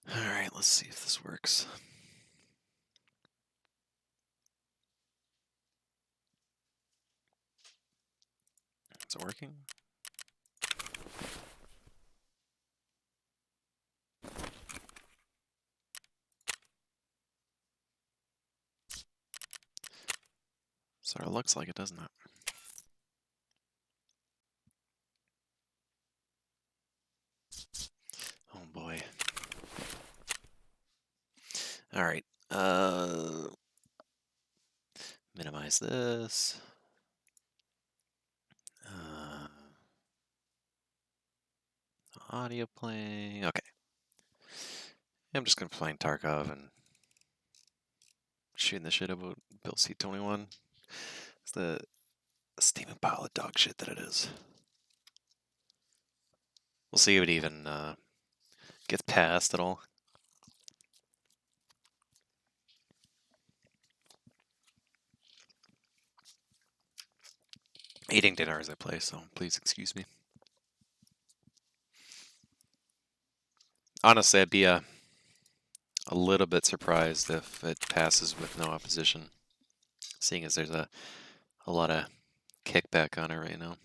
Alright, let's see if this works. Is it working? Sort of looks like it, doesn't it? Oh boy. Alright, minimize this. Audio playing. Okay. I'm just gonna be playing Tarkov and shooting the shit about Bill C21. It's the steaming pile of dog shit that it is. We'll see if it even gets passed at all. Eating dinner as I play, so please excuse me. Honestly, I'd be a little bit surprised if it passes with no opposition, seeing as there's a lot of kickback on it right now.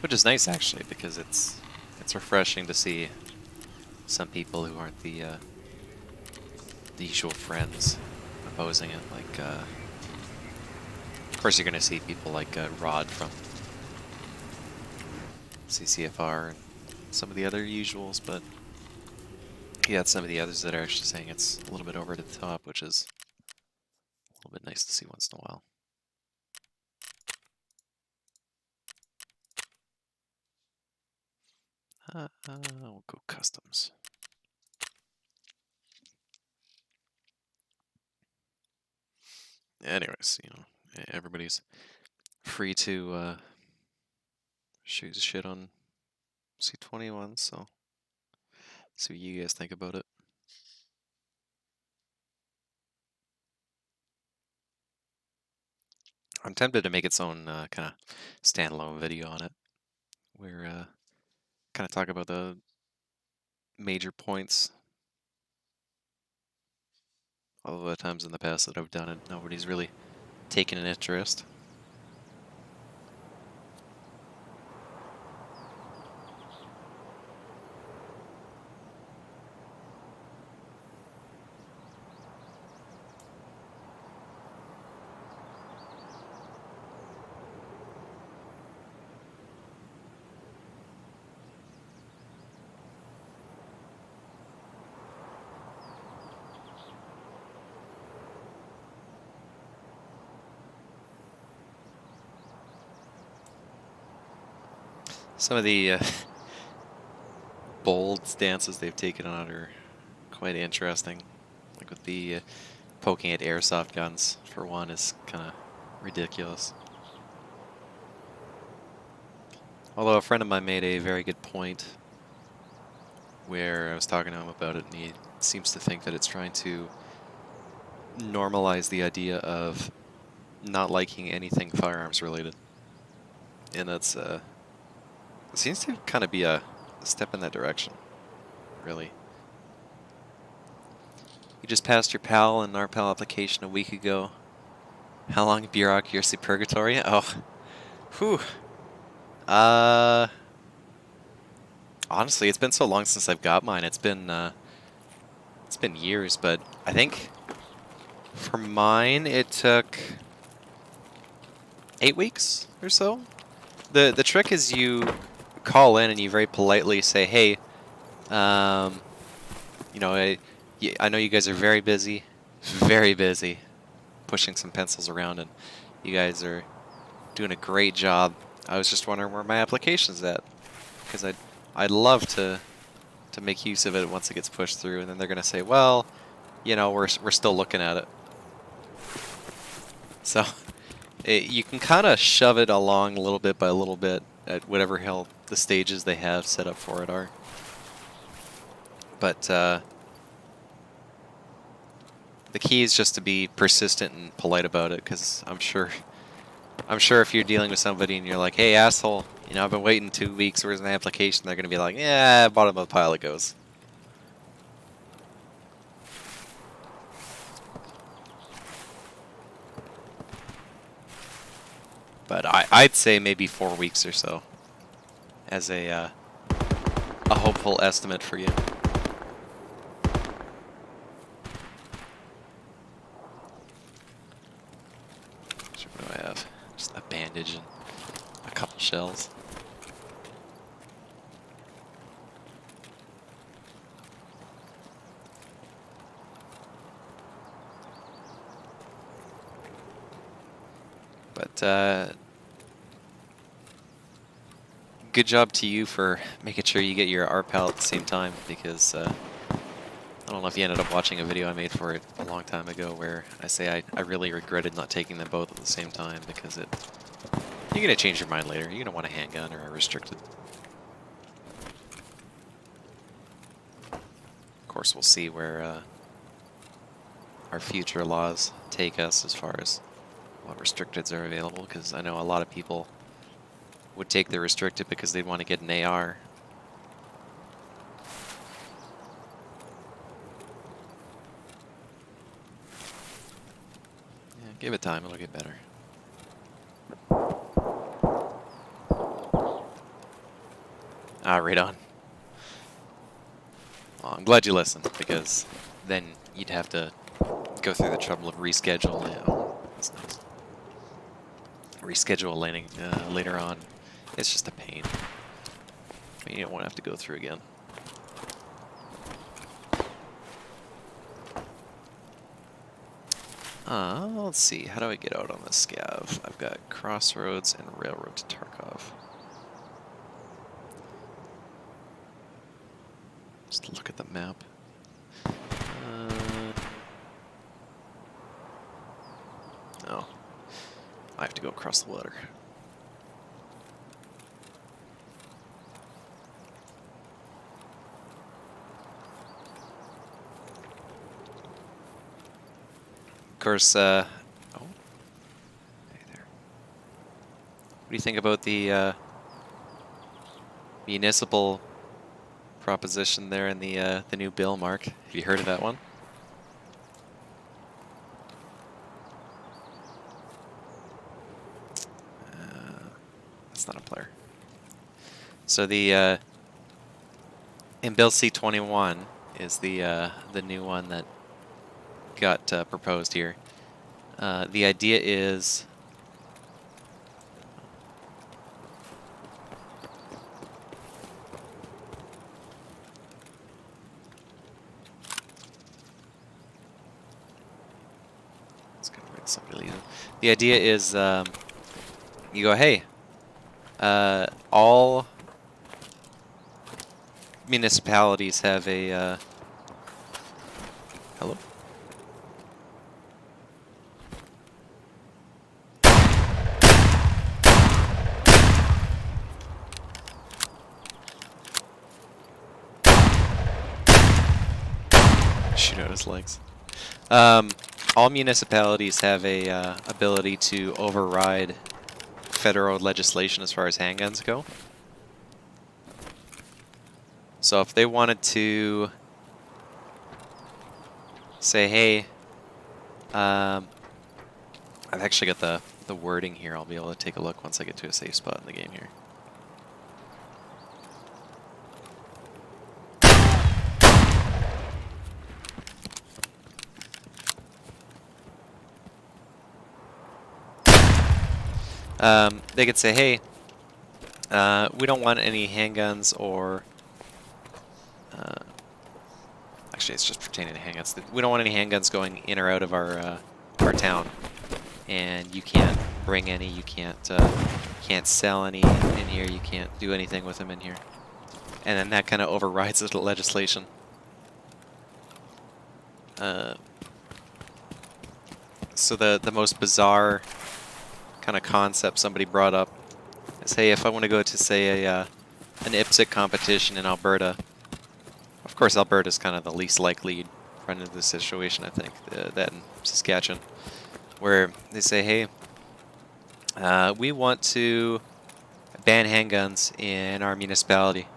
Which is nice, actually, because it's refreshing to see some people who aren't the usual friends opposing it. Like, of course, you're going to see people like Rod from CCFR and some of the other usuals, but you got some of the others that are actually saying it's a little bit over the top, which is a little bit nice to see once in a while. We'll go customs. Anyways, you know, everybody's free to shoot shit on C21, so see what you guys think about it. I'm tempted to make its own kind of standalone video on it, where kind of talk about the major points. All the times in the past that I've done it, nobody's really taken an interest. Some of the bold stances they've taken on it are quite interesting. Like with the poking at airsoft guns, for one, is kind of ridiculous. Although a friend of mine made a very good point where I was talking to him about it, and he seems to think that it's trying to normalize the idea of not liking anything firearms related. And that's it seems to kind of be a step in that direction, really. You just passed your PAL and RPAL application a week ago. How long bureaucracy purgatory? Oh, whew. Honestly, it's been so long since I've got mine. It's been years, but I think for mine it took 8 weeks or so. The trick is you call in and you very politely say, hey, you know, I know you guys are very busy, pushing some pencils around, and you guys are doing a great job. I was just wondering where my application's at, because I'd love to make use of it once it gets pushed through. And then they're gonna say, well, you know, we're still looking at it. So you can kind of shove it along little bit by little bit at whatever hell the stages they have set up for it are. But the key is just to be persistent and polite about it, because I'm sure if you're dealing with somebody and you're like, hey, asshole, you know, I've been waiting 2 weeks, where's my application? They're going to be like, yeah, bottom of the pile it goes. But I'd say maybe 4 weeks or so as a hopeful estimate for you. What do I have? Just a bandage and a couple shells. But good job to you for making sure you get your RPAL at the same time, because I don't know if you ended up watching a video I made for it a long time ago where I say I really regretted not taking them both at the same time, because you're going to change your mind later. You're going to want a handgun or a restricted. Of course, we'll see where our future laws take us as far as what restricteds are available, because I know a lot of people would take the restricted because they'd want to get an AR. Yeah, give it time, it'll get better. Ah, right on. Well, I'm glad you listened, because then you'd have to go through the trouble of reschedule. Yeah, that's nice. Reschedule landing later on. It's just a pain. I mean, you don't want to have to go through again. Let's see. How do I get out on this scav? I've got Crossroads and Railroad to Tarkov. Just look at the map. No. I have to go across the water. Of course, oh. Hey there. What do you think about the municipal proposition there in the new bill, Mark? Have you heard of that one? That's not a player. So the in Bill C21 is the new one that got proposed here. The idea is the idea is you go, hey, all municipalities have a hello? Shoot out his legs. All municipalities have a ability to override federal legislation as far as handguns go. So if they wanted to say, hey, I've actually got the wording here. I'll be able to take a look once I get to a safe spot in the game here. They could say, hey, we don't want any handguns or... actually, it's just pertaining to handguns. We don't want any handguns going in or out of our town. And you can't bring any, you can't sell any in here, you can't do anything with them in here. And then that kind of overrides the legislation. So the most bizarre kind of concept somebody brought up is, hey, if I want to go to, say, an IPSC competition in Alberta, of course Alberta's kind of the least likely run into this situation, I think, that in Saskatchewan, where they say, hey, we want to ban handguns in our municipality.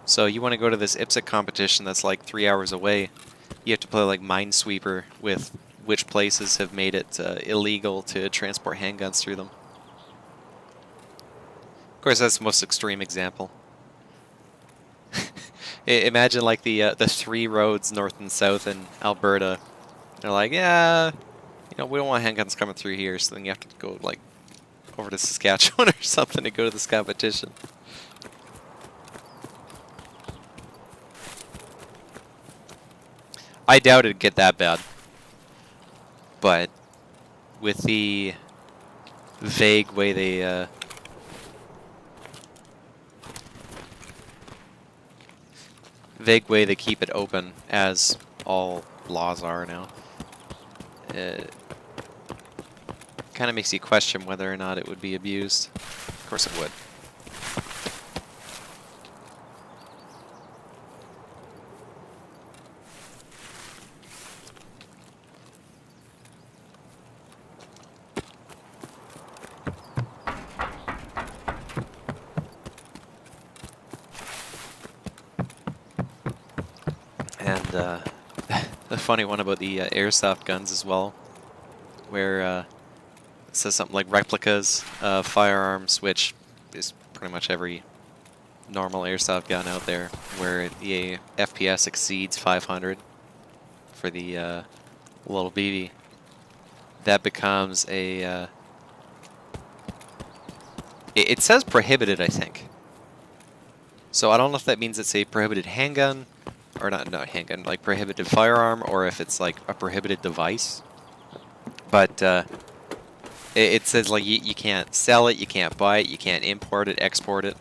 So you want to go to this IPSC competition that's like 3 hours away. You have to play like Minesweeper with which places have made it illegal to transport handguns through them. Of course, that's the most extreme example. Imagine like the 3 roads north and south in Alberta. They're like, yeah, we don't want handguns coming through here, so then you have to go like over to Saskatchewan or something to go to this competition. I doubt it'd get that bad, but with the vague way they keep it open, as all laws are now, it kind of makes you question whether or not it would be abused. Of course it would. And the funny one about the airsoft guns as well, where it says something like replicas of firearms, which is pretty much every normal airsoft gun out there, where the FPS exceeds 500 for the little BB. That becomes a... it says prohibited, I think. So I don't know if that means it's a prohibited handgun, or not handgun, like prohibited firearm, or if it's like a prohibited device. But it says like you can't sell it, you can't buy it, you can't import it, export it.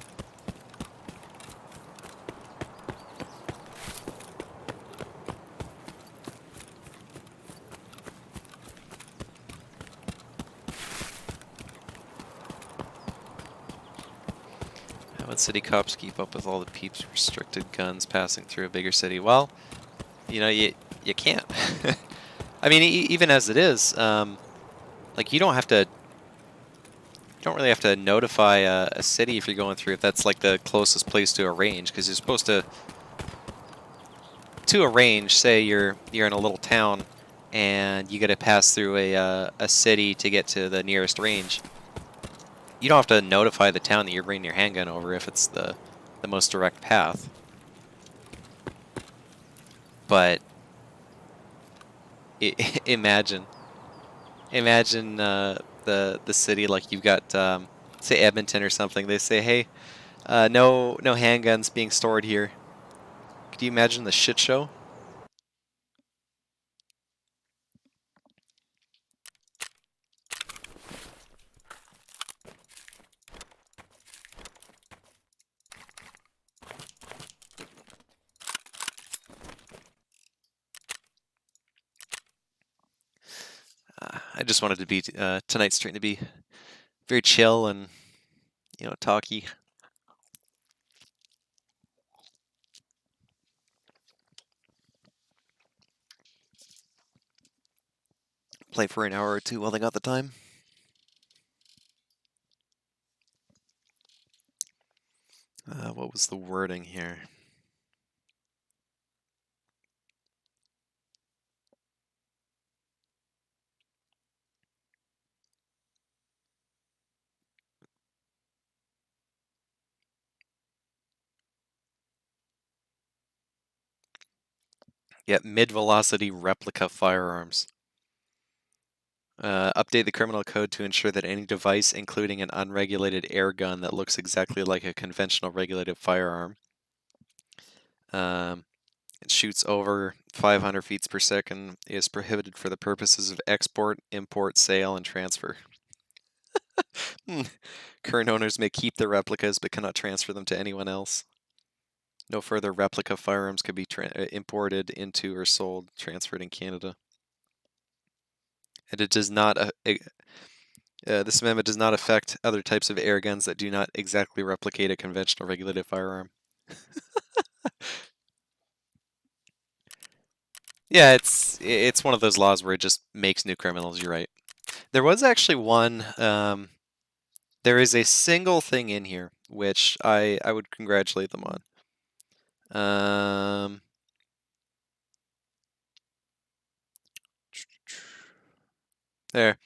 How would city cops keep up with all the peeps restricted guns passing through a bigger city? Well, you can't. I mean, even as it is, like you don't really have to notify a city if you're going through, if that's like the closest place to a range, because you're supposed to a range. Say you're in a little town and you got to pass through a city to get to the nearest range. You don't have to notify the town that you're bringing your handgun over if it's the most direct path. But imagine the city, like you've got say Edmonton or something. They say, hey, no handguns being stored here. Could you imagine the shit show? I just wanted to be tonight's stream to be very chill and talky. Play for an hour or two while they got the time. What was the wording here? Yeah, mid-velocity replica firearms. Update the criminal code to ensure that any device, including an unregulated air gun that looks exactly like a conventional regulated firearm, it shoots over 500 feet per second, is prohibited for the purposes of export, import, sale, and transfer. Current owners may keep the replicas but cannot transfer them to anyone else. No further replica firearms could be imported into or sold, transferred in Canada. and it does not. This amendment does not affect other types of air guns that do not exactly replicate a conventional regulated firearm. Yeah, it's one of those laws where it just makes new criminals. You're right. There was actually one. There is a single thing in here which I would congratulate them on. There.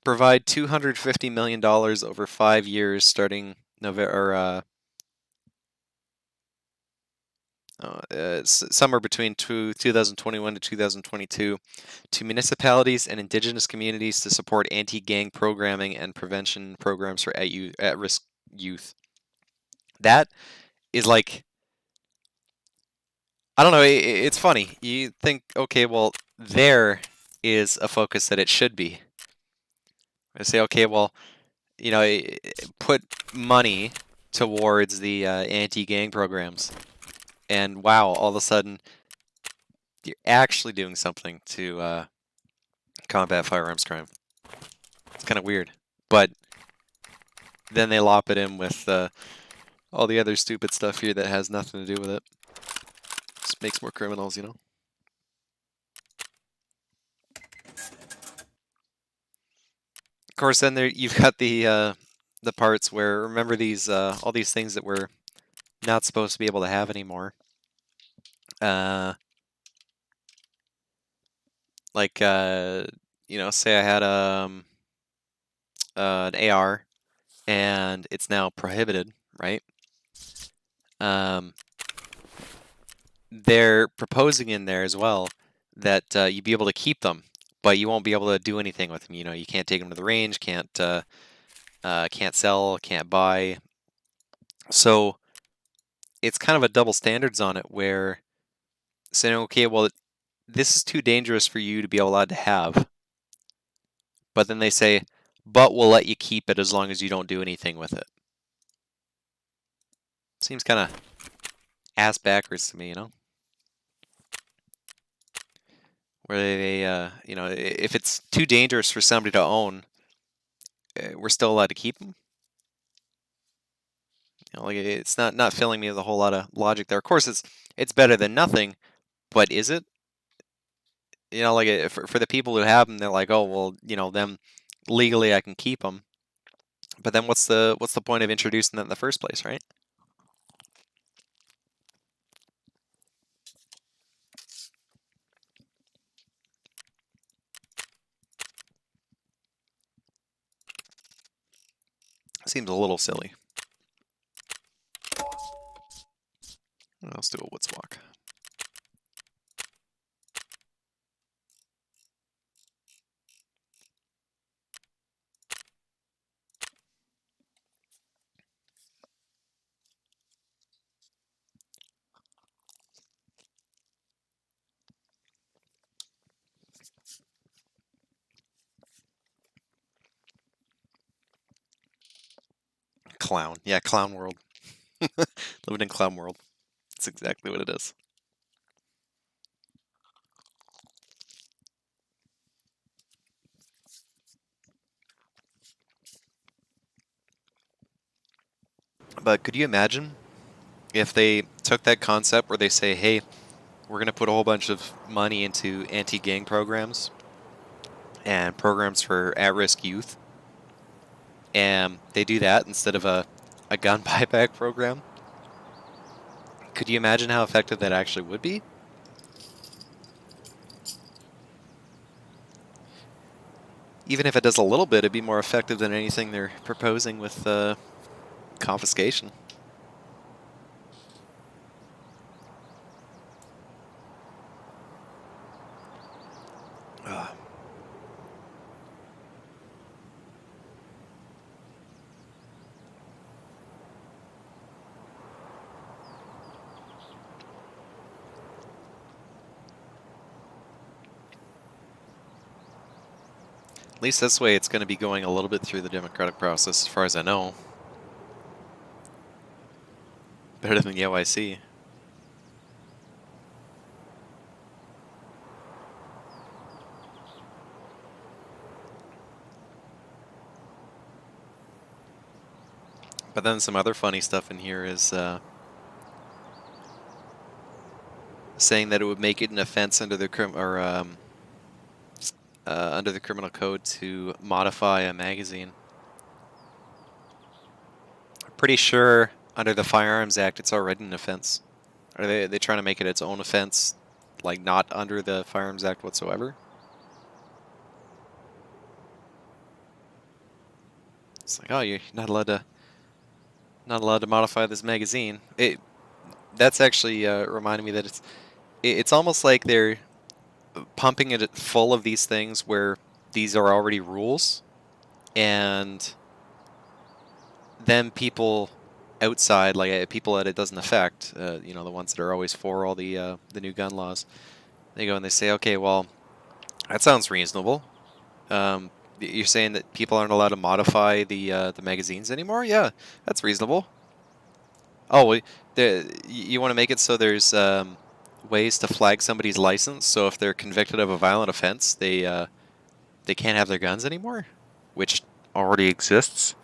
Provide $250 million over 5 years starting November somewhere between 2021 to 2022 to municipalities and indigenous communities to support anti-gang programming and prevention programs for at-risk youth. That is like, I don't know, it's funny. You think, okay, well, there is a focus that it should be. I say, okay, well, put money towards the anti-gang programs, and wow, all of a sudden you're actually doing something to combat firearms crime. It's kind of weird, but then they lop it in with all the other stupid stuff here that has nothing to do with it. Just makes more criminals, you know. Of course, then there you've got the parts where, remember these all these things that we're not supposed to be able to have anymore. Like say I had an AR and it's now prohibited, right? They're proposing in there as well that you'd be able to keep them, but you won't be able to do anything with them. You know, you can't take them to the range, can't sell, can't buy. So it's kind of a double standards on it, where saying, okay, well, this is too dangerous for you to be allowed to have, but then they say, but we'll let you keep it as long as you don't do anything with it. Seems kind of ass backwards to me, you know? Where they, if it's too dangerous for somebody to own, we're still allowed to keep them. You know, like it's not filling me with a whole lot of logic there. Of course, it's better than nothing, but is it? You know, like for the people who have them, they're like, oh well, them legally I can keep them, but then what's the point of introducing that in the first place, right? Seems a little silly. Let's do a woods walk. Clown. Yeah, clown world. Living in clown world. That's exactly what it is. But could you imagine if they took that concept where they say, hey, we're going to put a whole bunch of money into anti-gang programs and programs for at-risk youth, and they do that instead of a gun buyback program? Could you imagine how effective that actually would be? Even if it does a little bit, it'd be more effective than anything they're proposing with confiscation. Ugh. At least this way it's going to be going a little bit through the democratic process, as far as I know. Better than the OIC. But then some other funny stuff in here is saying that it would make it an offense under the under the criminal code to modify a magazine. I'm pretty sure under the Firearms Act it's already an offense. Are they trying to make it its own offense, like not under the Firearms Act whatsoever? It's like, oh, you're not allowed to modify this magazine. That's actually reminding me that it's almost like they're pumping it full of these things where these are already rules, and then people outside, like people that it doesn't affect, you know, the ones that are always for all the new gun laws, they go and they say, okay, well, that sounds reasonable. You're saying that people aren't allowed to modify the magazines anymore? Yeah, that's reasonable. Oh, you want to make it so there's ways to flag somebody's license, so if they're convicted of a violent offense, they can't have their guns anymore, which already exists.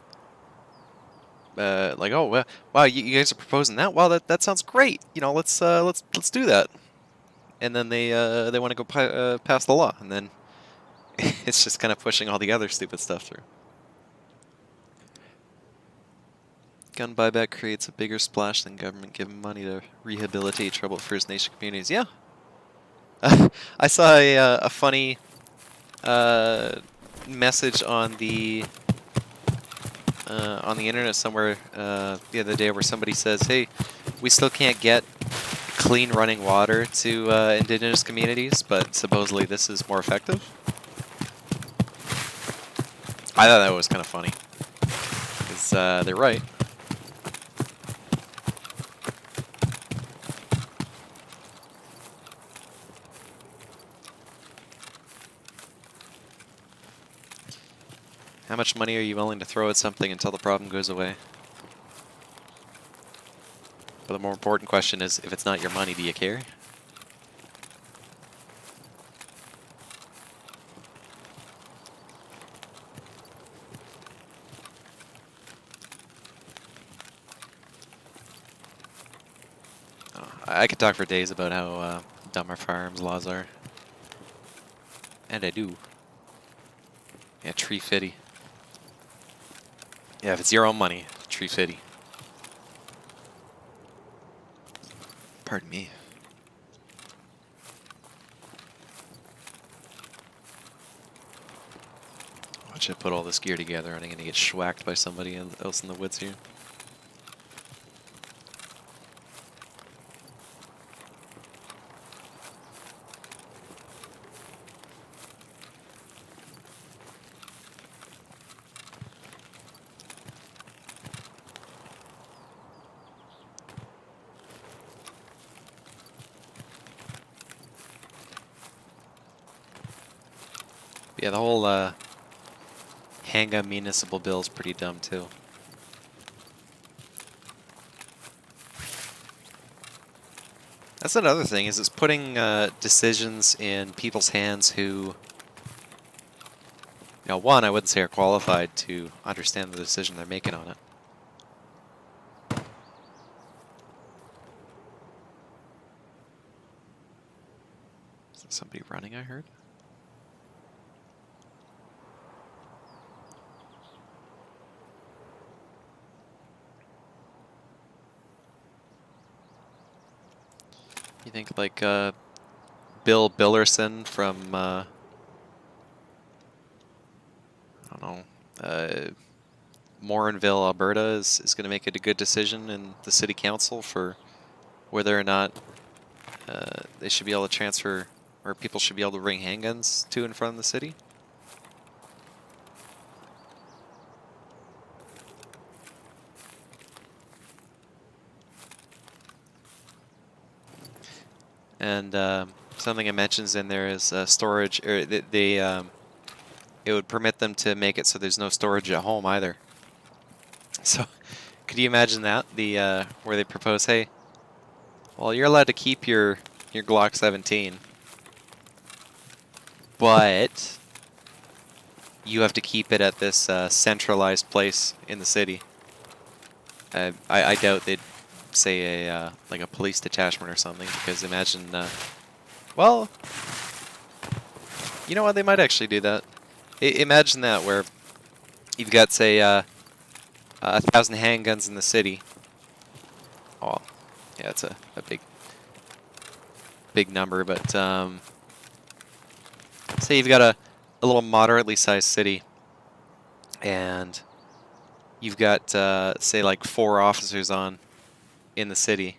Like, oh, well, wow, you guys are proposing that? Wow, that sounds great. You know, let's do that. And then they want to go pass the law, and then it's just kind of pushing all the other stupid stuff through. Gun buyback creates a bigger splash than government giving money to rehabilitate troubled First Nation communities. Yeah. I saw a funny message on the internet somewhere the other day where somebody says, hey, we still can't get clean running water to indigenous communities, but supposedly this is more effective. I thought that was kind of funny, because they're right. How much money are you willing to throw at something until the problem goes away? But the more important question is, if it's not your money, do you care? I could talk for days about how dumb our firearms laws are. And I do. Yeah, tree fitty. Yeah, if it's your own money, tree fitty. Pardon me. Watch I put all this gear together and I'm gonna get schwacked by somebody else in the woods here. Yeah, the whole handgun municipal bill is pretty dumb too. That's another thing, is it's putting decisions in people's hands who, you know, one, I wouldn't say are qualified to understand the decision they're making on it. Is there somebody running, I heard? You think like Bill Billerson from, I don't know, Morinville, Alberta is going to make it a good decision in the city council for whether or not they should be able to transfer, or people should be able to bring handguns to and from the city? And something it mentions in there is storage, or it would permit them to make it so there's no storage at home either. So, could you imagine that? Where they propose, hey, well, you're allowed to keep your Glock 17, but you have to keep it at this centralized place in the city. I doubt they'd say a like a police detachment or something, because imagine, well, you know what, they might actually do that. Imagine that, where you've got, say, 1,000 handguns in the city. Oh, yeah, it's a big number, but say you've got a little moderately sized city, and you've got, say, like 4 officers on in the city,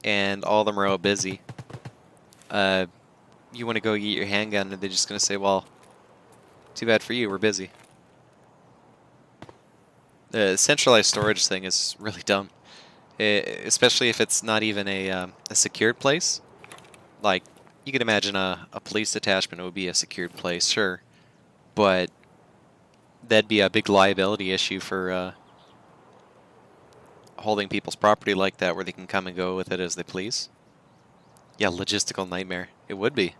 and all of them are out busy. You want to go get your handgun, and they're just going to say, well, too bad for you, we're busy. The centralized storage thing is really dumb, especially if it's not even a secured place. Like, you could imagine a police detachment would be a secured place, sure, but that'd be a big liability issue for holding people's property like that, where they can come and go with it as they please. Yeah, logistical nightmare. It would be.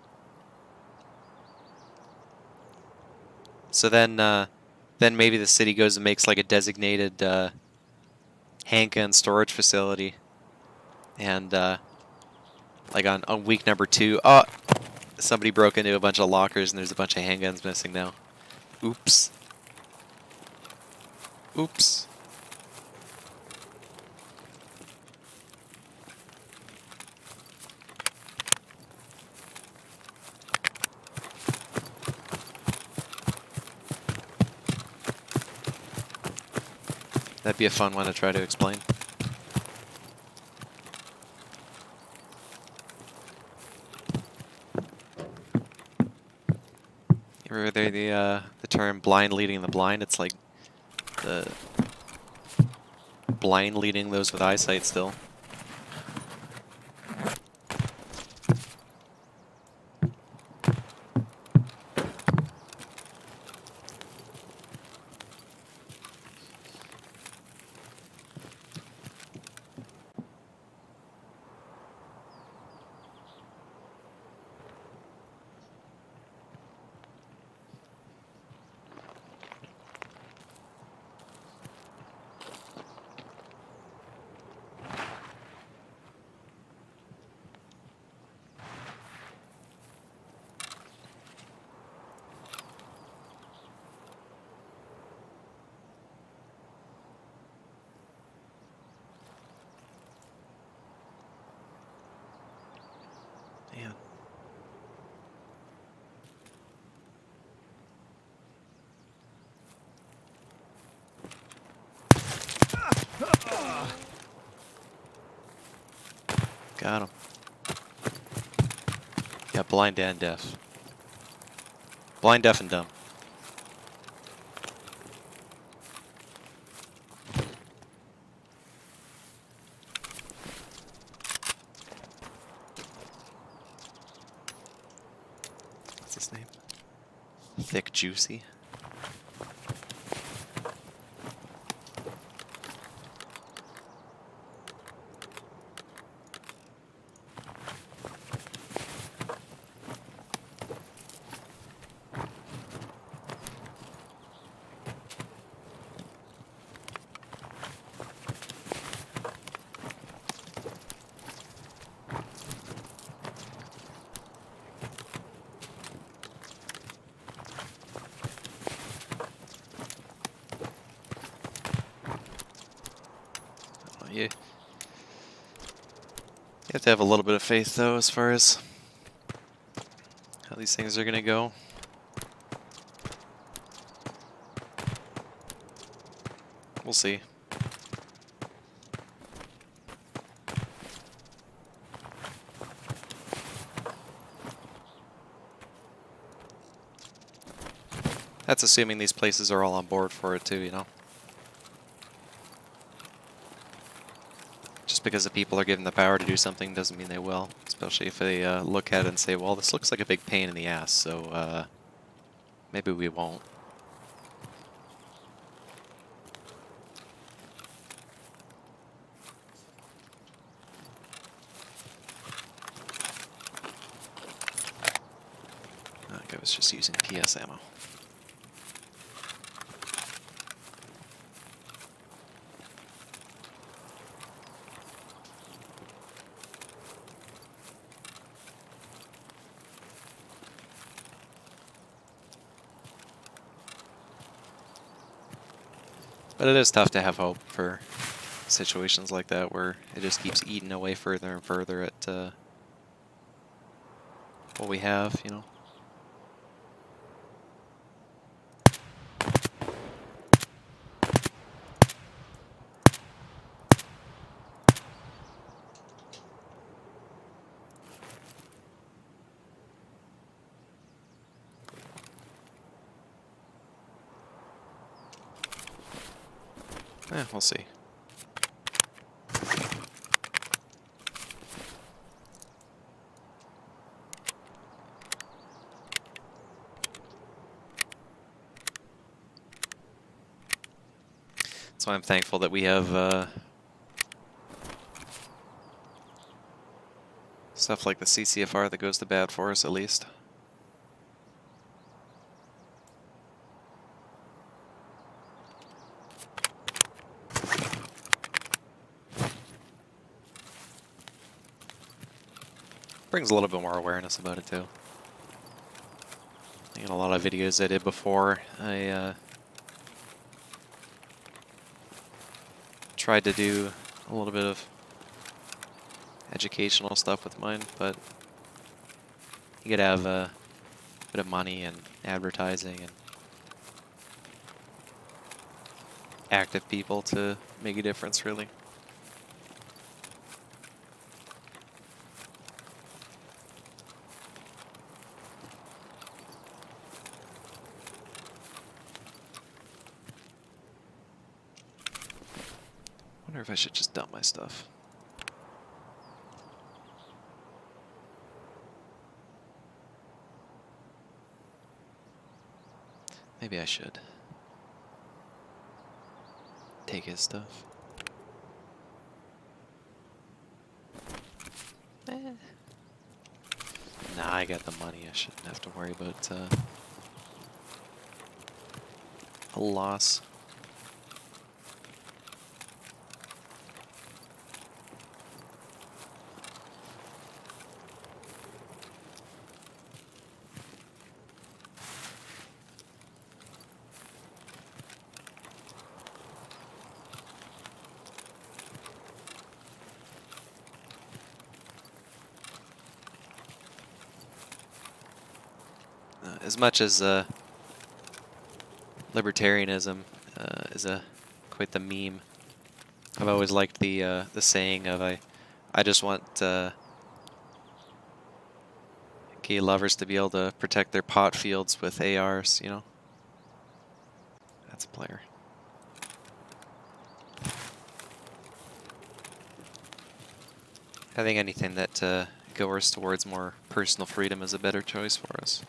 So then maybe the city goes and makes like a designated handgun storage facility, and like on week number 2, oh, somebody broke into a bunch of lockers and there's a bunch of handguns missing now. Oops. Oops. That'd be a fun one to try to explain. You ever heard the term blind leading the blind? It's like the blind leading those with eyesight still. Man. Got him. Yeah, blind and deaf. Blind, deaf, and dumb. What's his name? Thick Juicy. You have to have a little bit of faith, though, as far as how these things are going to go. We'll see. That's assuming these places are all on board for it, too, you know? Just because the people are given the power to do something doesn't mean they will. Especially if they look at it and say, well, this looks like a big pain in the ass, so maybe we won't. I think I was just using PS ammo. But it is tough to have hope for situations like that where it just keeps eating away further and further at what we have, you know. We'll see. So I'm thankful that we have stuff like the CCFR that goes to bat for us, at least. Brings a little bit more awareness about it too. In a lot of videos I did before, I tried to do a little bit of educational stuff with mine, but you could have a bit of money and advertising and active people to make a difference, really. I wonder if I should just dump my stuff. Maybe I should. Take his stuff. Nah, I got the money. I shouldn't have to worry about a loss. As much as libertarianism is quite the meme, I've always liked the saying of I just want gay lovers to be able to protect their pot fields with ARs, you know. That's a player. I think anything that goes towards more personal freedom is a better choice for us.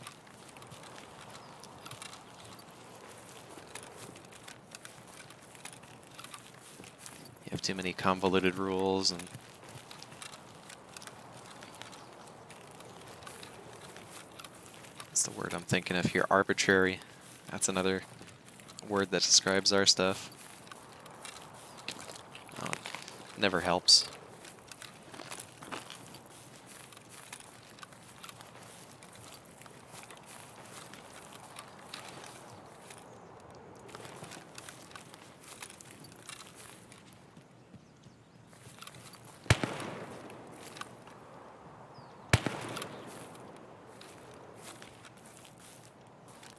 You have too many convoluted rules and that's the word I'm thinking of here, arbitrary. That's another word that describes our stuff. Never helps.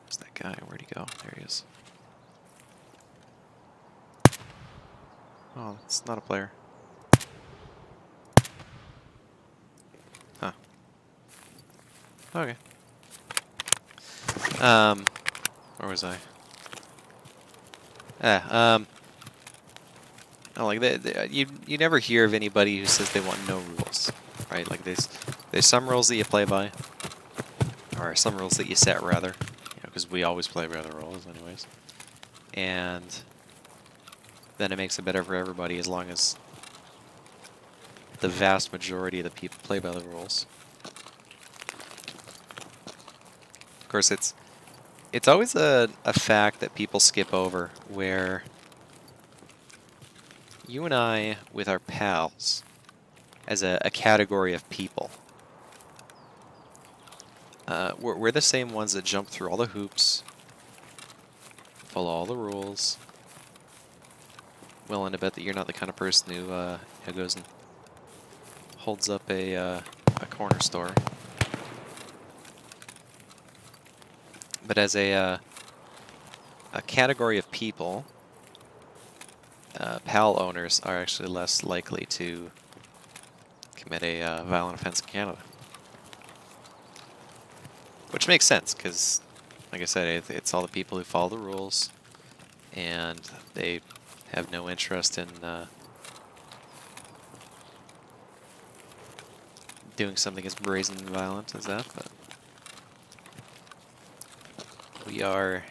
Where's that guy? Where'd he go? There he is. Oh, it's not a player. Huh. Okay. Where was I? Like you never hear of anybody who says they want no rules, right? Like there's some rules that you play by, or some rules that you set rather, because we always play by the rules anyways. And then it makes it better for everybody as long as the vast majority of the people play by the rules. Of course, it's always a fact that people skip over, where you and I, with our pals, as a category of people, we're the same ones that jump through all the hoops, follow all the rules, willing to bet that you're not the kind of person who goes and holds up a corner store. But as a category of people, PAL owners are actually less likely to commit a violent offense in Canada. Which makes sense, because, like I said, it's all the people who follow the rules, and they have no interest in doing something as brazen and violent as that. But we are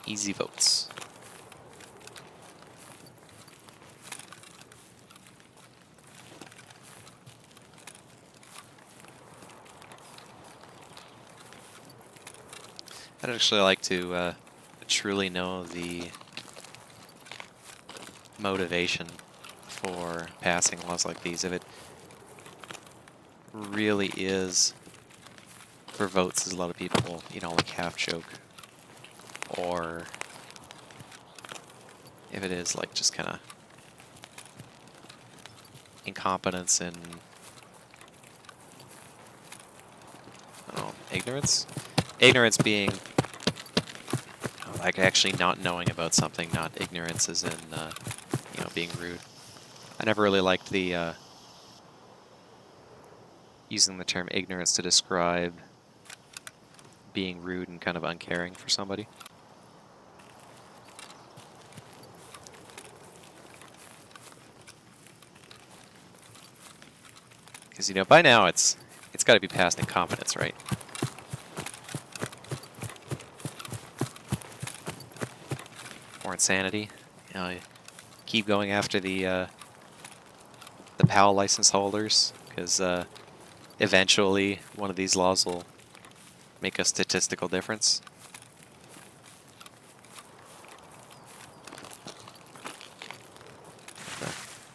easy votes. I'd actually like to truly know the motivation for passing laws like these. If it really is for votes, as a lot of people, like half joke, or if it is like just kind of incompetence and, I don't know, ignorance? Ignorance being like actually not knowing about something, not ignorance as in, being rude. I never really liked the using the term ignorance to describe being rude and kind of uncaring for somebody. Because, by now it's got to be past incompetence, right? Or insanity. Keep going after the PAL license holders, because eventually one of these laws will make a statistical difference. The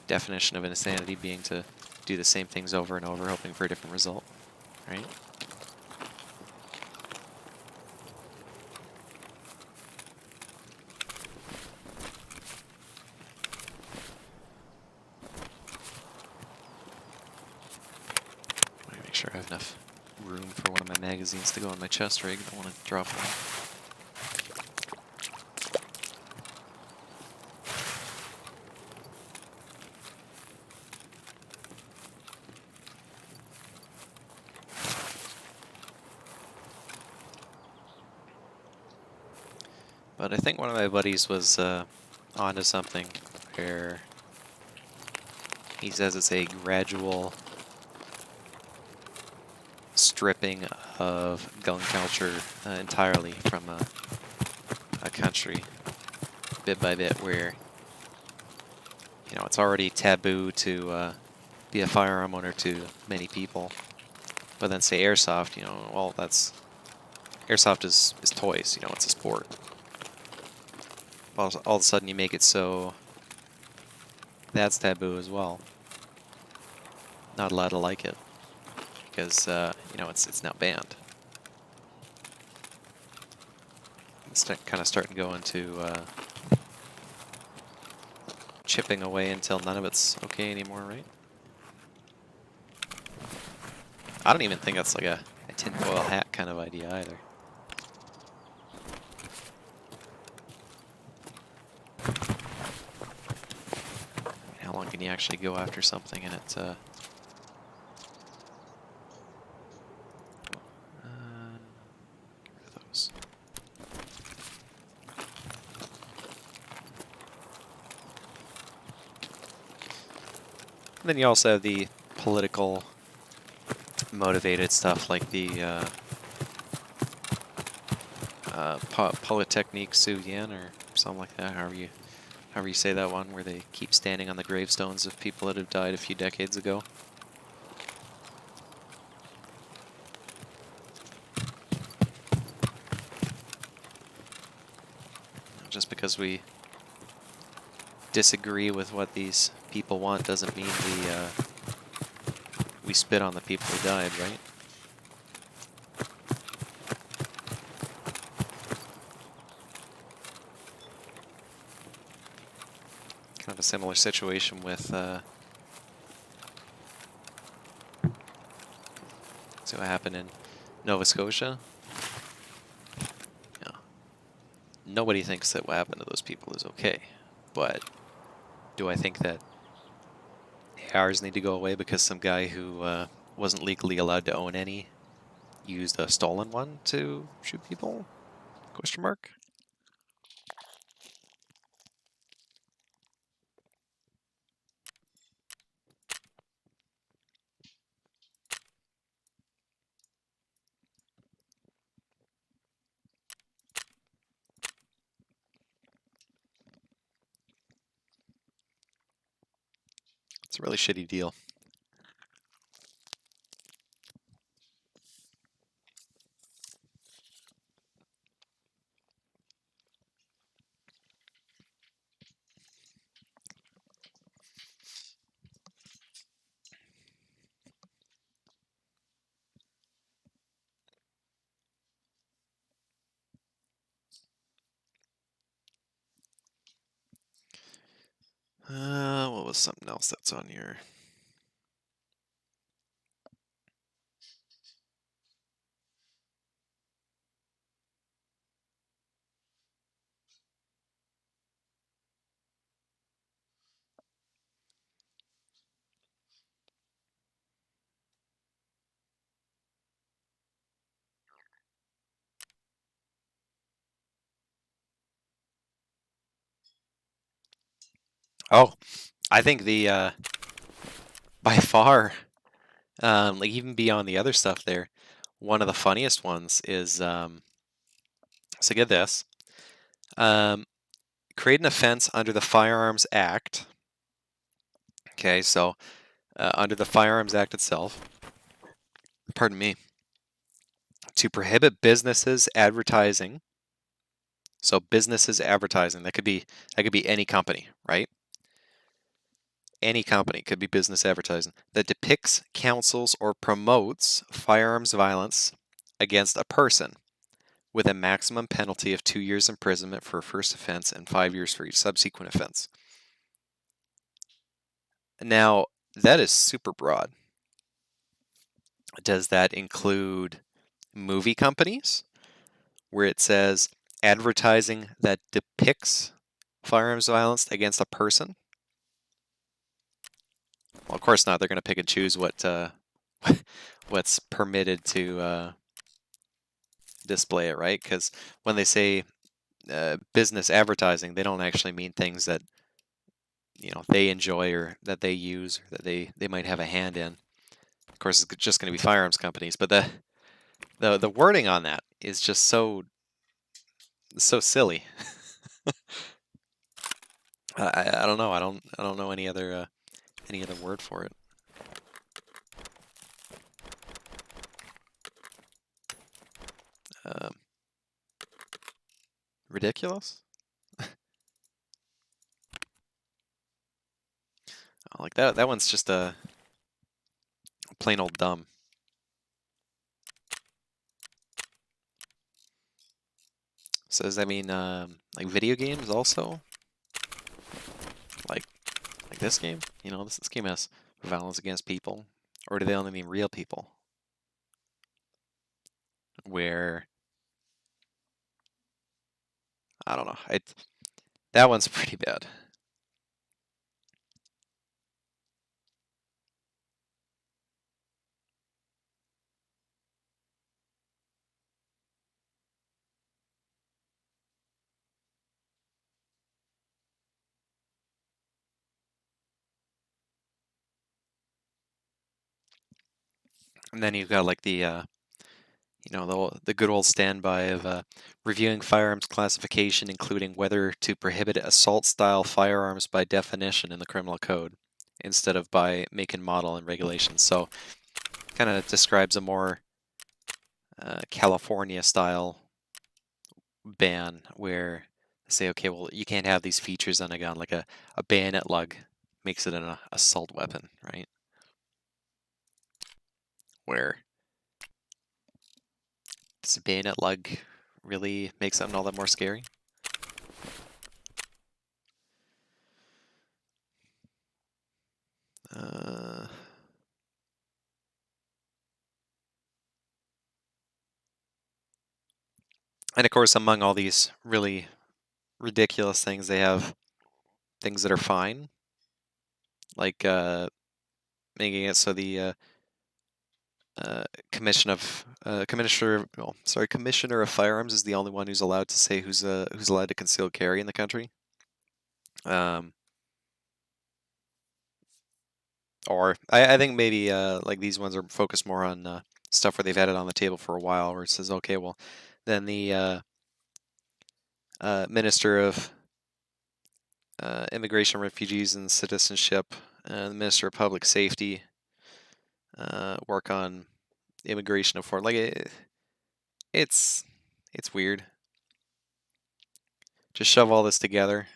definition of insanity being to do the same things over and over, hoping for a different result, right? Make sure I have enough room for one of my magazines to go on my chest rig. I don't want to drop one. But I think one of my buddies was onto something where he says it's a gradual stripping of gun culture entirely from a country, bit by bit, where it's already taboo to be a firearm owner to many people. But then say airsoft, well, that's airsoft is toys, it's a sport. All of a sudden you make it so that's taboo as well. Not allowed to like it because it's now banned. It's kind of starting to go into chipping away until none of it's okay anymore, right? I don't even think that's like a tinfoil hat kind of idea either. How long can you actually go after something and it get rid of those. And then you also have the political motivated stuff like the Polytechnique Suyan or something like that, however you say that one, where they keep standing on the gravestones of people that have died a few decades ago. Just because we disagree with what these people want doesn't mean we spit on the people who died, right? similar situation with, see what happened in Nova Scotia. Yeah. Nobody thinks that what happened to those people is okay, but do I think that ARs need to go away because some guy who wasn't legally allowed to own any used a stolen one to shoot people? Question mark. It's a really shitty deal. What was something else that's on your... Oh, I think the, by far, like even beyond the other stuff there, one of the funniest ones is, so get this, create an offense under the Firearms Act. Okay, so under the Firearms Act itself, pardon me, to prohibit businesses advertising. So businesses advertising, that could be any company, right? Any company could be business advertising that depicts, counsels, or promotes firearms violence against a person with a maximum penalty of 2 years imprisonment for a first offense and 5 years for each subsequent offense. Now, that is super broad. Does that include movie companies where it says advertising that depicts firearms violence against a person? Well, of course not. They're going to pick and choose what what's permitted to display it, right? Because when they say business advertising, they don't actually mean things that they enjoy or that they use or that they might have a hand in. Of course, it's just going to be firearms companies, but the wording on that is just so silly. I don't know. I don't know any other word for it. Um, ridiculous. Like that. That one's just a plain old dumb. So does that mean like video games also? Like this game? This game has violence against people, or do they only mean real people? Where I don't know. That one's pretty bad. And then you've got like the the good old standby of reviewing firearms classification, including whether to prohibit assault-style firearms by definition in the criminal code instead of by make and model and regulations. So, kind of describes a more California-style ban where they say, okay, well, you can't have these features on a gun, like a bayonet lug makes it an assault weapon, right? Where does a bayonet lug really make something all that more scary? And of course, among all these really ridiculous things, they have things that are fine, like making it so the commissioner of firearms is the only one who's allowed to say who's allowed to concealed carry in the country. Or I think maybe like these ones are focused more on stuff where they've had it on the table for a while, where it says, okay, well, then the Minister of Immigration, Refugees, and Citizenship, and the Minister of Public Safety work on immigration of foreign. Like it's weird. Just shove all this together,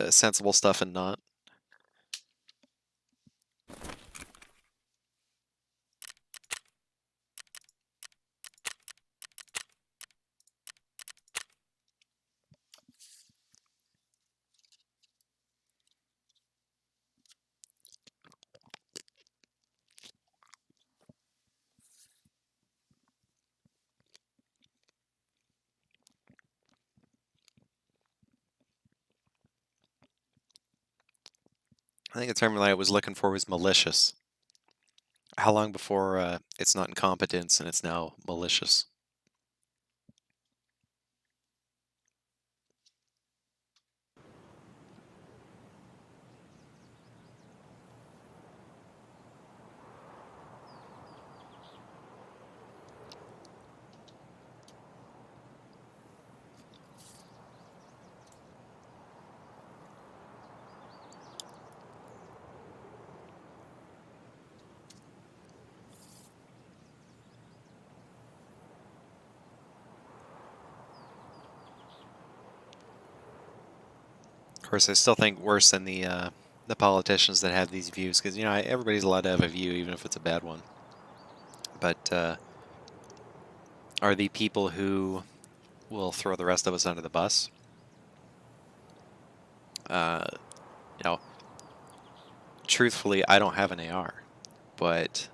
sensible stuff and not. I think the term that I was looking for was malicious. How long before it's not incompetence and it's now malicious? Of course, I still think worse than the politicians that have these views, because everybody's allowed to have a view, even if it's a bad one. But are the people who will throw the rest of us under the bus? Truthfully, I don't have an AR, but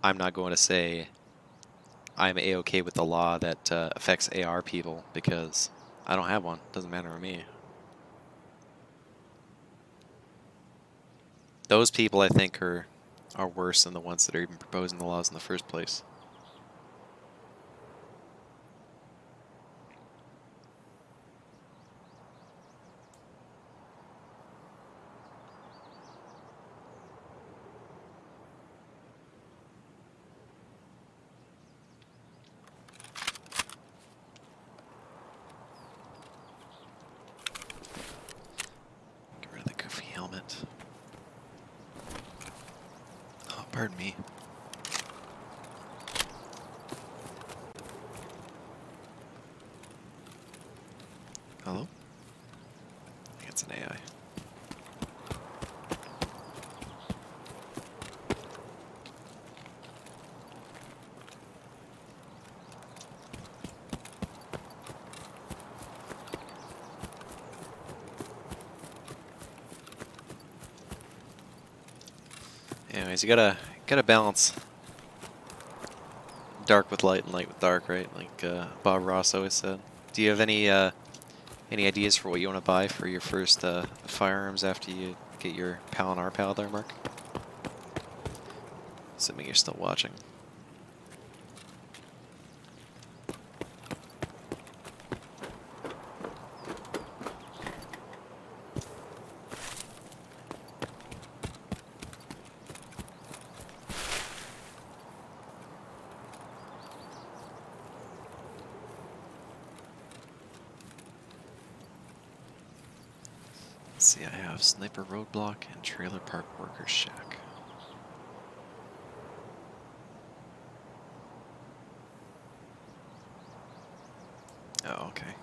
I'm not going to say I'm A-okay with the law that affects AR people because I don't have one. Doesn't matter to me. Those people, I think, are worse than the ones that are even proposing the laws in the first place. Get rid of the goofy helmet. Oh, pardon me. Hello? I think it's an AI. Anyways, you gotta balance dark with light and light with dark, right? Like Bob Ross always said. Do you have any ideas for what you want to buy for your first firearms after you get your PAL and RPAL there, Mark? Assuming you're still watching. Let's see, I have Sniper Roadblock and Trailer Park Workers Shack. Oh, okay.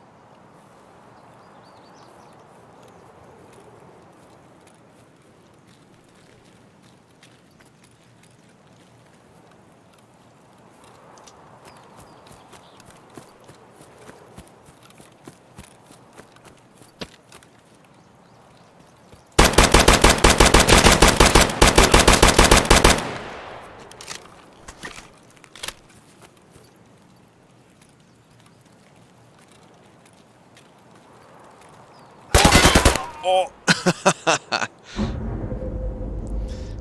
Oh!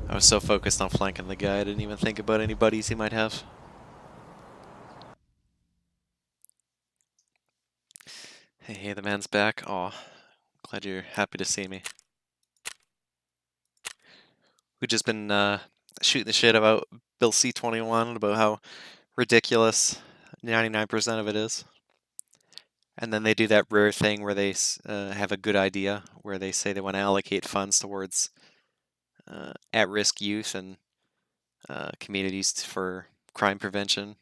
I was so focused on flanking the guy, I didn't even think about any buddies he might have. Hey, the man's back. Aw, glad you're happy to see me. We've just been shooting the shit about Bill C21, about how ridiculous 99% of it is. And then they do that rare thing where they have a good idea, where they say they want to allocate funds towards at-risk youth and communities for crime prevention,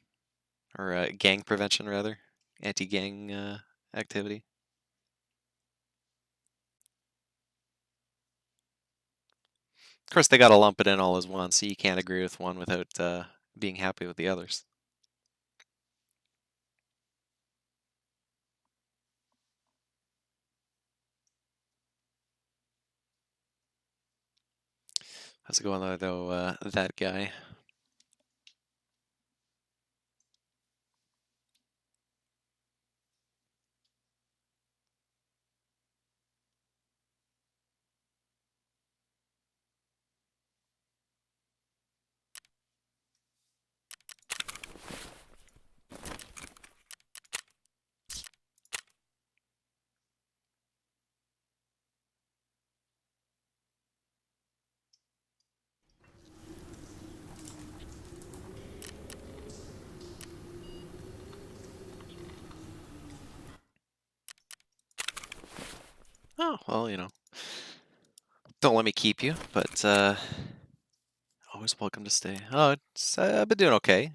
or gang prevention, rather, anti-gang activity. Of course, they got to lump it in all as one, so you can't agree with one without being happy with the others. How's it going there, though, that guy? Oh, well, you know, don't let me keep you, but always welcome to stay. Oh, I've been doing okay.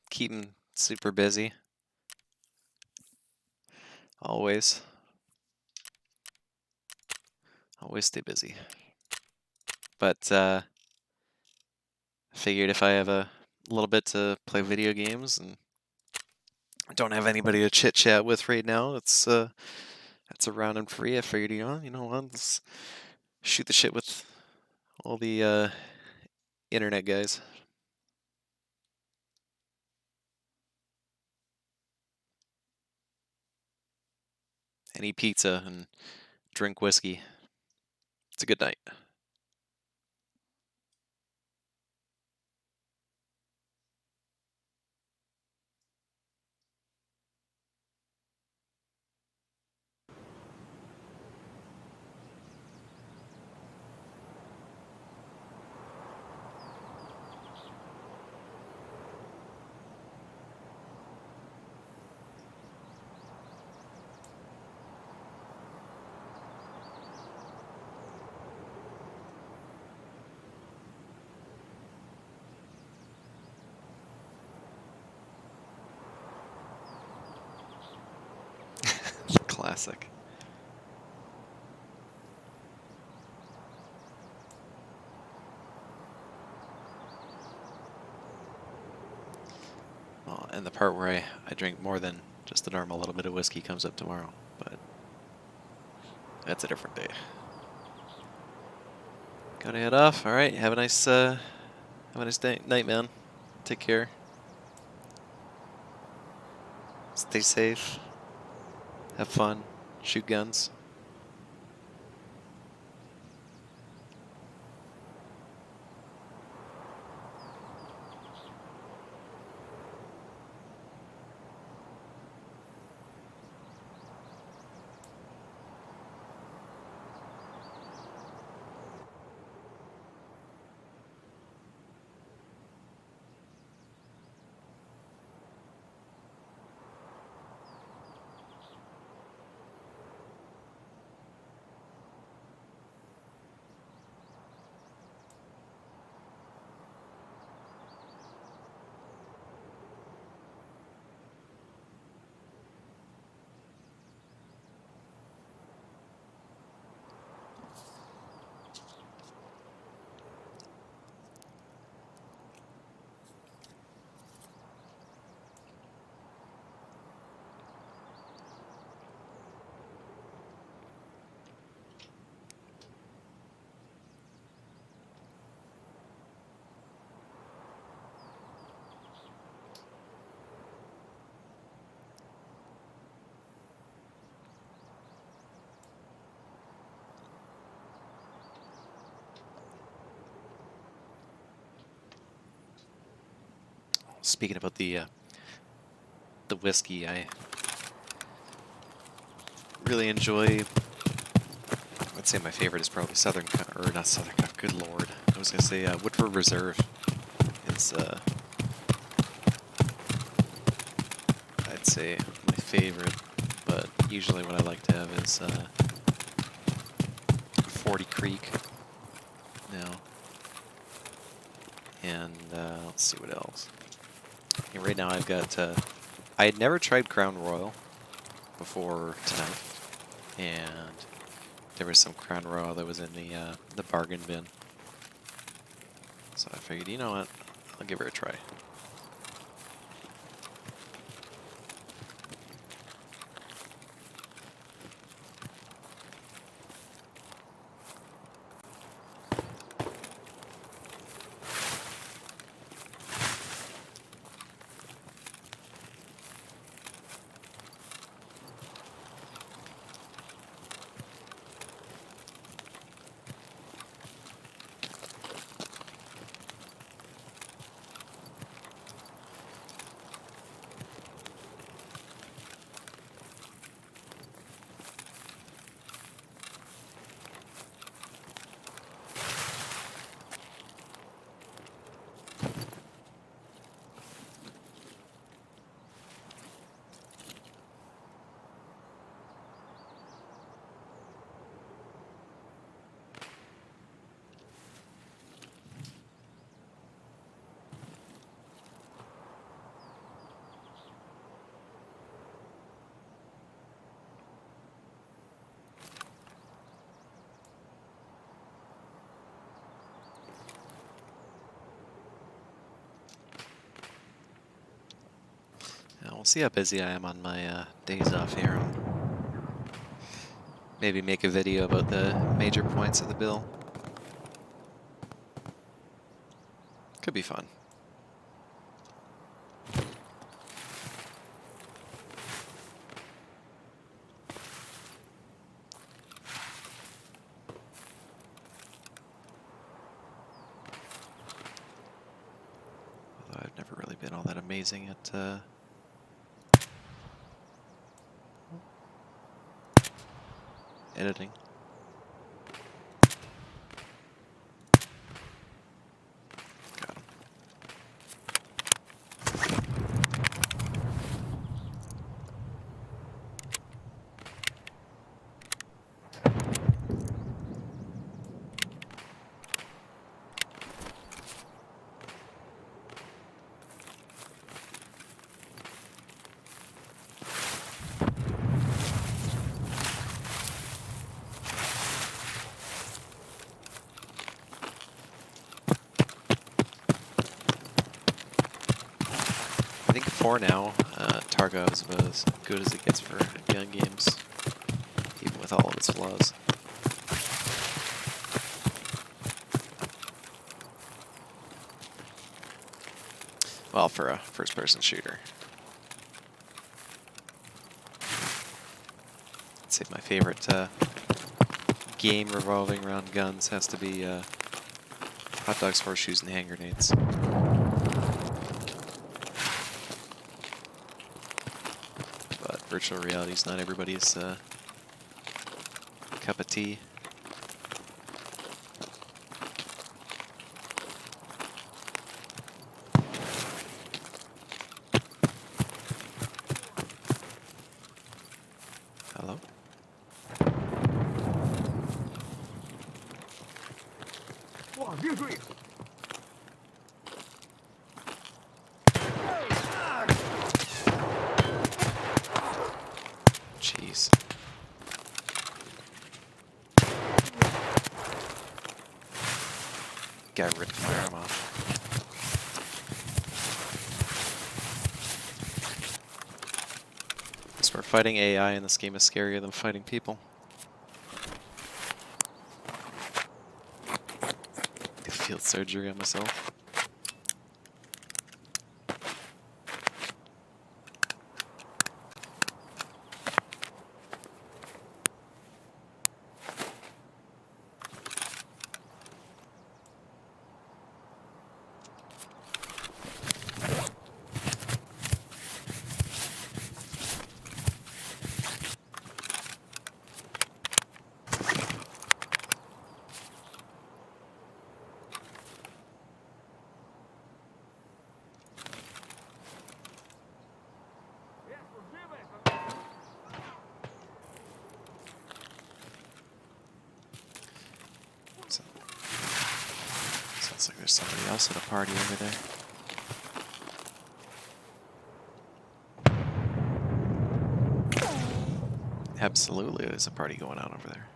Keeping super busy. Always. Always stay busy. But I figured if I have a little bit to play video games and I don't have anybody to chit chat with right now, it's around and free. I figured, you know what, let's shoot the shit with all the internet guys. And eat pizza and drink whiskey. It's a good night. Classic. Well, and the part where I drink more than just the normal little bit of whiskey comes up tomorrow, but that's a different day. Gotta head off. All right, have a nice day, night, man. Take care. Stay safe. Have fun. Shoot guns. Speaking about the whiskey, I really enjoy. I'd say my favorite is probably Southern, or not Southern. Good Lord, I was gonna say Woodford Reserve. It's I'd say my favorite, but usually what I like to have is 40 Creek now, and let's see what else. And right now I've got. I had never tried Crown Royal before tonight, and there was some Crown Royal that was in the bargain bin. So I figured, you know what, I'll give her a try. Now we'll see how busy I am on my days off here. Maybe make a video about the major points of the bill. Could be fun. Although I've never really been all that amazing at editing. Got him. I think for now, Tarkov is about as good as it gets for gun games, even with all of its flaws. Well, for a first-person shooter. I'd say my favorite game revolving around guns has to be hot dogs, horseshoes, and hand grenades. But virtual reality is not everybody's cup of tea. Hello? Jeez. Guy ripped my arm off. I swear fighting AI in this game is scarier than fighting people. Did field surgery on myself. Looks like there's somebody else at a party over there. Absolutely, there's a party going on over there.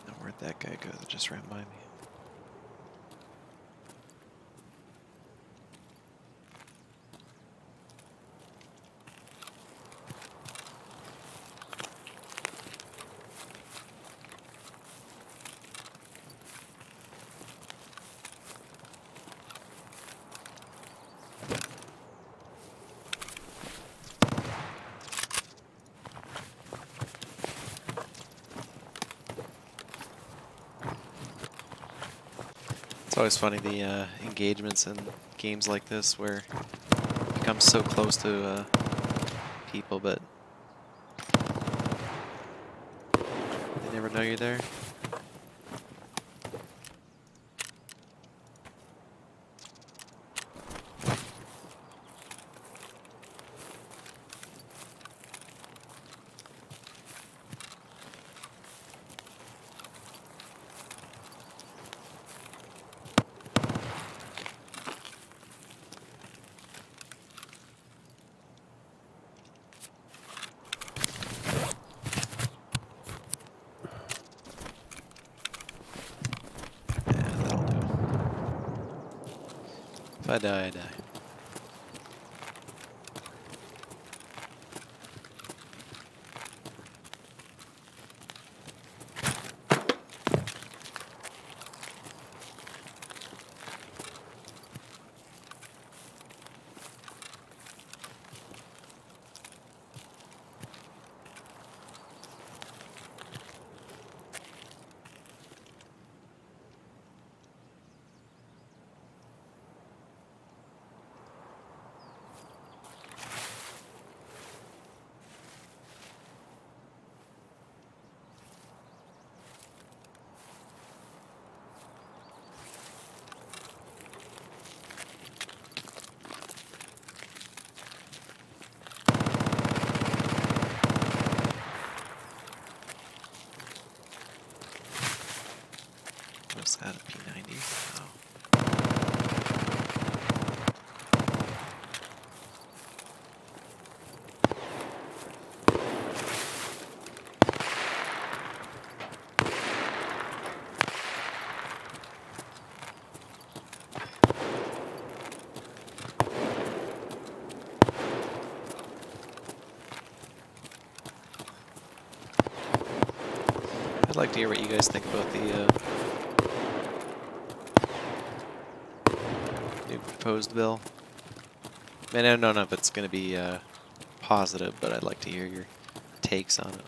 Now, where'd that guy go that just ran by me? It's always funny, the engagements in games like this where you become so close to people, but they never know you're there. If I die, I die. What's that, a P90? Oh. I'd like to hear what you guys think about the new proposed bill. I don't know if it's going to be positive, but I'd like to hear your takes on it.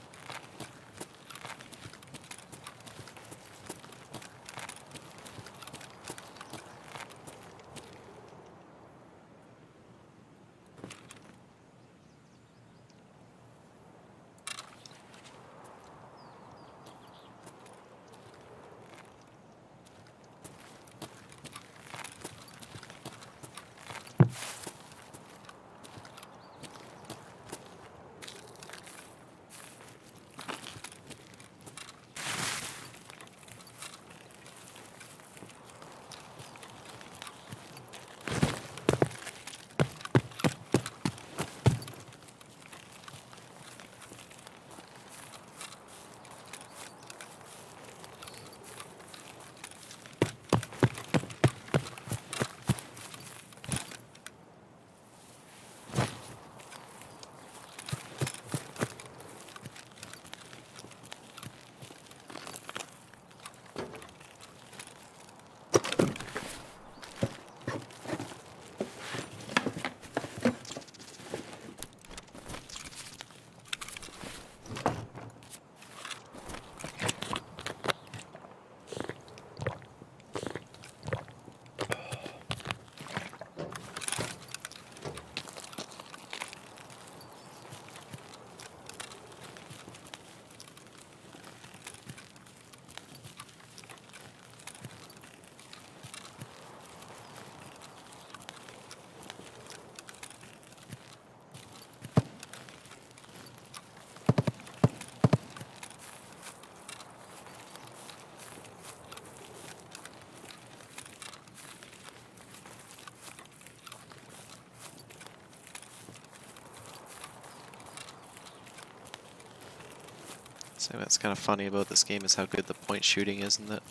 So that's kind of funny about this game is how good the point shooting is, isn't it?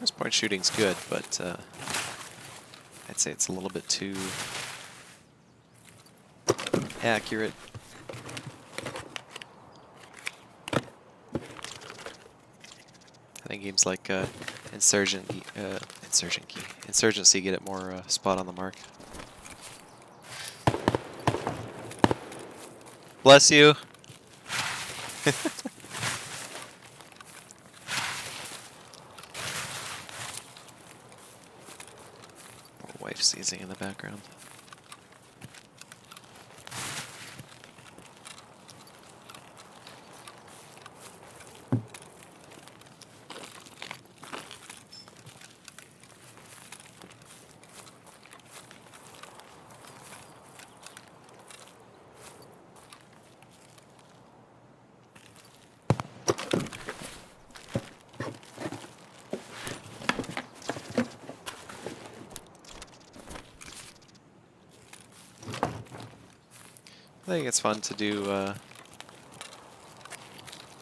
This point shooting's good, but I'd say it's a little bit too accurate. I think games like Insurgency get it more spot on the mark. Bless you. Wife sneezing in the background. I think it's fun to do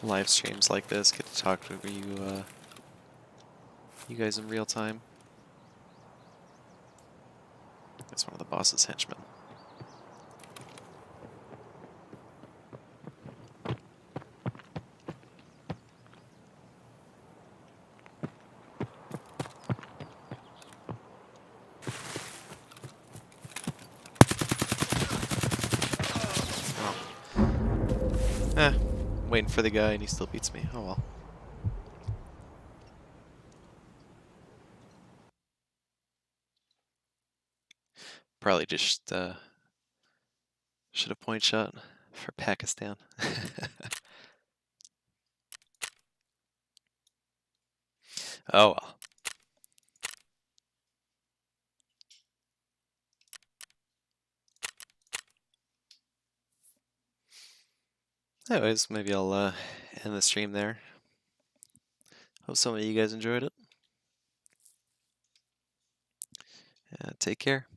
live streams like this, get to talk to you guys in real time. That's one of the boss's henchmen. Waiting for the guy and he still beats me. Oh well. Probably just should have point shot for Pakistan. Oh well. Anyways, maybe I'll end the stream there. Hope some of you guys enjoyed it. Take care.